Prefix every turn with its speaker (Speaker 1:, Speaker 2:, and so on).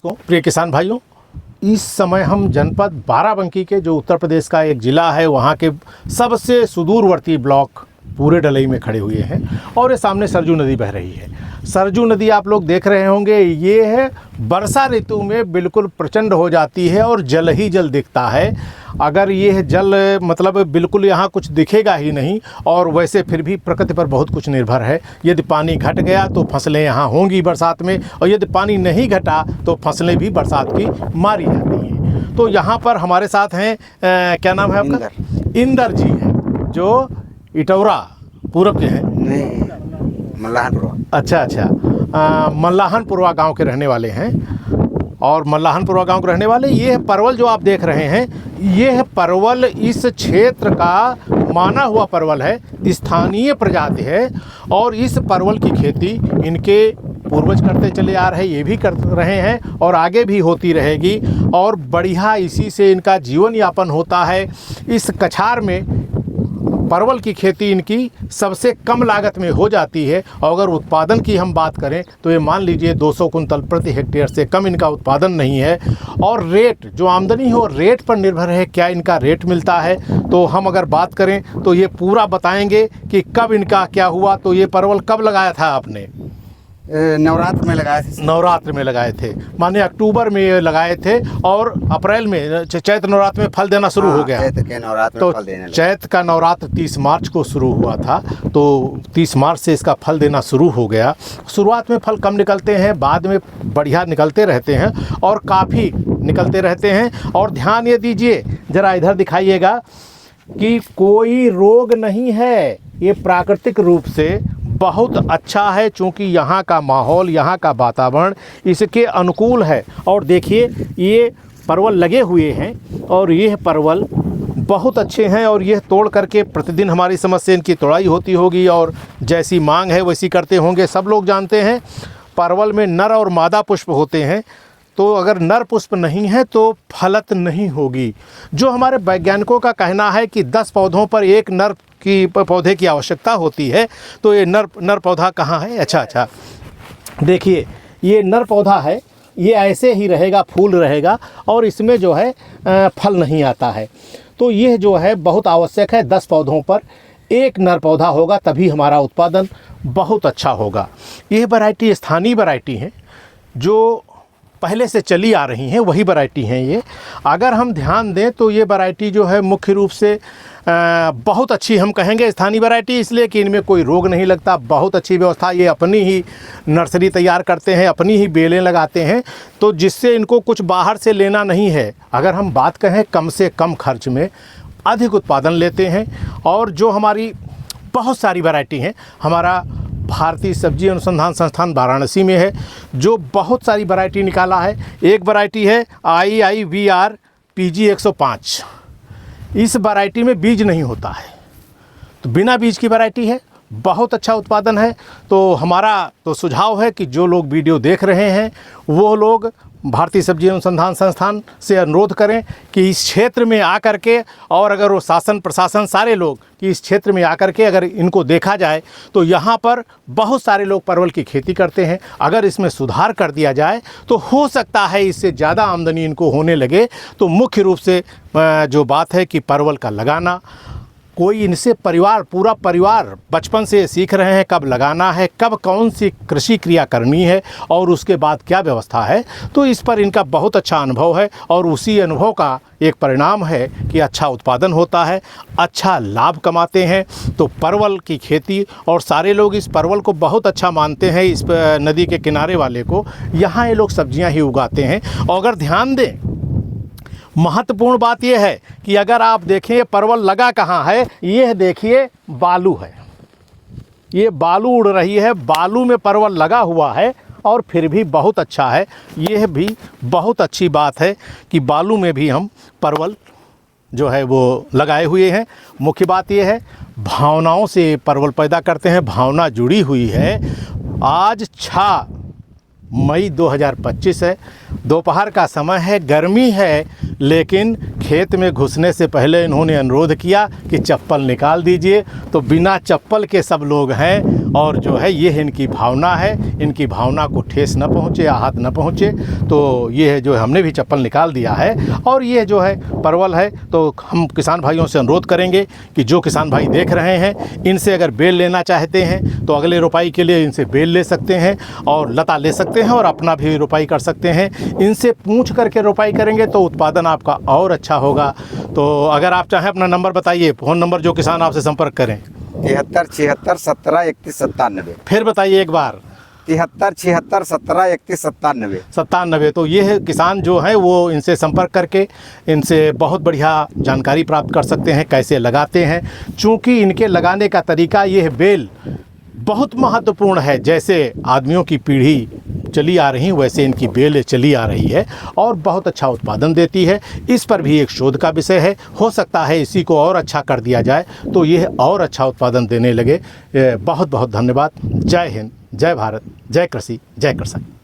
Speaker 1: प्रिय किसान भाइयों, इस समय हम जनपद बाराबंकी के जो उत्तर प्रदेश का एक ज़िला है वहाँ के सबसे सुदूरवर्ती ब्लॉक पूरे डलई में खड़े हुए हैं और ये सामने सरजू नदी बह रही है। सरजू नदी आप लोग देख रहे होंगे, ये है वर्षा ऋतु में बिल्कुल प्रचंड हो जाती है और जल ही जल दिखता है। अगर ये जल मतलब बिल्कुल यहाँ कुछ दिखेगा ही नहीं, और वैसे फिर भी प्रकृति पर बहुत कुछ निर्भर है। यदि पानी घट गया तो फसलें यहाँ होंगी बरसात में, और यदि पानी नहीं घटा तो फसलें भी बरसात की मारी जाती हैं। तो यहाँ पर हमारे साथ हैं क्या नाम है आपका? इंदर जी हैं, जो इटौरा पूरब के हैं।
Speaker 2: नहीं, मल्लाहनपुरवा।
Speaker 1: अच्छा, मल्लाहनपुरवा गांव के रहने वाले हैं। और मल्लाहनपुरवा गांव के रहने वाले, ये परवल जो आप देख रहे हैं, ये है परवल इस क्षेत्र का माना हुआ परवल है, स्थानीय प्रजाति है। और इस परवल की खेती इनके पूर्वज करते चले आ रहे हैं, ये भी कर रहे हैं और आगे भी होती रहेगी। और बढ़िया इसी से इनका जीवन यापन होता है। इस कछार में परवल की खेती इनकी सबसे कम लागत में हो जाती है। और अगर उत्पादन की हम बात करें तो ये मान लीजिए 200 कुंतल प्रति हेक्टेयर से कम इनका उत्पादन नहीं है। और रेट, जो आमदनी हो रेट पर निर्भर है, क्या इनका रेट मिलता है। तो हम अगर बात करें तो ये पूरा बताएंगे कि कब इनका क्या हुआ। तो ये परवल कब लगाया था आपने?
Speaker 2: नवरात्र में लगाए थे।
Speaker 1: नवरात्र में लगाए थे, माने अक्टूबर में ये लगाए थे और अप्रैल में चैत नवरात्र में फल देना शुरू हो गया।
Speaker 2: चैत के नवरात्र में फल देने लगे।
Speaker 1: चैत का नवरात्र 30 मार्च को शुरू हुआ था, तो 30 मार्च से इसका फल देना शुरू हो गया। शुरुआत में फल कम निकलते हैं, बाद में बढ़िया निकलते रहते हैं और काफ़ी निकलते रहते हैं। और ध्यान ये दीजिए, ज़रा इधर दिखाइएगा कि कोई रोग नहीं है, ये प्राकृतिक रूप से बहुत अच्छा है। चूँकि यहाँ का माहौल, यहाँ का वातावरण इसके अनुकूल है। और देखिए, ये परवल लगे हुए हैं और ये परवल बहुत अच्छे हैं। और ये तोड़ करके प्रतिदिन हमारी समझ से इनकी तोड़ाई होती होगी, और जैसी मांग है वैसी करते होंगे। सब लोग जानते हैं परवल में नर और मादा पुष्प होते हैं, तो अगर नर पुष्प नहीं है तो फलत नहीं होगी। जो हमारे वैज्ञानिकों का कहना है कि 10 पौधों पर एक नर की पौधे की आवश्यकता होती है। तो ये नर पौधा कहाँ है? अच्छा, देखिए, ये नर पौधा है, ये ऐसे ही रहेगा, फूल रहेगा और इसमें जो है फल नहीं आता है। तो ये जो है बहुत आवश्यक है, 10 पौधों पर एक नर पौधा होगा, तभी हमारा उत्पादन बहुत अच्छा होगा। ये वैरायटी स्थानीय वैरायटी है, जो पहले से चली आ रही हैं, वही वैरायटी हैं ये। अगर हम ध्यान दें तो ये वैरायटी जो है मुख्य रूप से बहुत अच्छी हम कहेंगे स्थानीय वैरायटी, इसलिए कि इनमें कोई रोग नहीं लगता। बहुत अच्छी व्यवस्था, ये अपनी ही नर्सरी तैयार करते हैं, अपनी ही बेलें लगाते हैं, तो जिससे इनको कुछ बाहर से लेना नहीं है। अगर हम बात कहें, कम से कम खर्च में अधिक उत्पादन लेते हैं। और जो हमारी बहुत सारी वैरायटी हैं, हमारा भारतीय सब्जी अनुसंधान संस्थान वाराणसी में है, जो बहुत सारी वैरायटी निकाला है। एक वैरायटी है IIVR PG 105। इस वैरायटी में बीज नहीं होता है, तो बिना बीज की वैरायटी है, बहुत अच्छा उत्पादन है। तो हमारा तो सुझाव है कि जो लोग वीडियो देख रहे हैं वो लोग भारतीय सब्जी अनुसंधान संस्थान से अनुरोध करें कि इस क्षेत्र में आकर के, और अगर वो शासन प्रशासन सारे लोग कि इस क्षेत्र में आकर के अगर इनको देखा जाए तो यहाँ पर बहुत सारे लोग परवल की खेती करते हैं। अगर इसमें सुधार कर दिया जाए तो हो सकता है इससे ज़्यादा आमदनी इनको होने लगे। तो मुख्य रूप से जो बात है कि परवल का लगाना, कोई इनसे पूरा परिवार बचपन से सीख रहे हैं कब लगाना है, कब कौन सी कृषि क्रिया करनी है और उसके बाद क्या व्यवस्था है। तो इस पर इनका बहुत अच्छा अनुभव है और उसी अनुभव का एक परिणाम है कि अच्छा उत्पादन होता है, अच्छा लाभ कमाते हैं। तो परवल की खेती, और सारे लोग इस परवल को बहुत अच्छा मानते हैं, इस नदी के किनारे वाले को। यहाँ ये लोग सब्जियाँ ही उगाते हैं। और अगर ध्यान दें, महत्वपूर्ण बात यह है कि अगर आप देखें परवल लगा कहाँ है, ये देखिए बालू है, ये बालू उड़ रही है, बालू में परवल लगा हुआ है और फिर भी बहुत अच्छा है। यह भी बहुत अच्छी बात है कि बालू में भी हम परवल जो है वो लगाए हुए हैं। मुख्य बात यह है, भावनाओं से परवल पैदा करते हैं, भावना जुड़ी हुई है। आज 6 मई 2025 है, दोपहर का समय है, गर्मी है, लेकिन खेत में घुसने से पहले इन्होंने अनुरोध किया कि चप्पल निकाल दीजिए। तो बिना चप्पल के सब लोग हैं और जो है ये इनकी भावना है, इनकी भावना को ठेस न पहुँचे, आहत न पहुँचे। तो ये है जो है हमने भी चप्पल निकाल दिया है। और ये जो है परवल है, तो हम किसान भाइयों से अनुरोध करेंगे कि जो किसान भाई देख रहे हैं, इनसे अगर बेल लेना चाहते हैं तो अगले रोपाई के लिए इनसे बेल ले सकते हैं और लता ले सकते हैं और अपना भी रोपाई कर सकते हैं। इनसे पूछ करके रोपाई करेंगे तो उत्पादन आपका और अच्छा होगा। तो अगर आप चाहें अपना नंबर बताइए, फ़ोन नंबर जो किसान आपसे संपर्क करें।
Speaker 2: 73 76 17 31 97।
Speaker 1: फिर बताइए एक बार।
Speaker 2: 73 76 17 31 97।
Speaker 1: 97। तो ये है किसान जो है वो इनसे संपर्क करके इनसे बहुत बढ़िया जानकारी प्राप्त कर सकते हैं कैसे लगाते हैं। चूँकि इनके लगाने का तरीका ये है, बेल बहुत महत्वपूर्ण है। जैसे आदमियों की पीढ़ी चली आ रही वैसे इनकी बेल चली आ रही है और बहुत अच्छा उत्पादन देती है। इस पर भी एक शोध का विषय है, हो सकता है इसी को और अच्छा कर दिया जाए तो ये और अच्छा उत्पादन देने लगे। बहुत बहुत धन्यवाद। जय हिंद, जय भारत, जय कृषि, जय कृषक।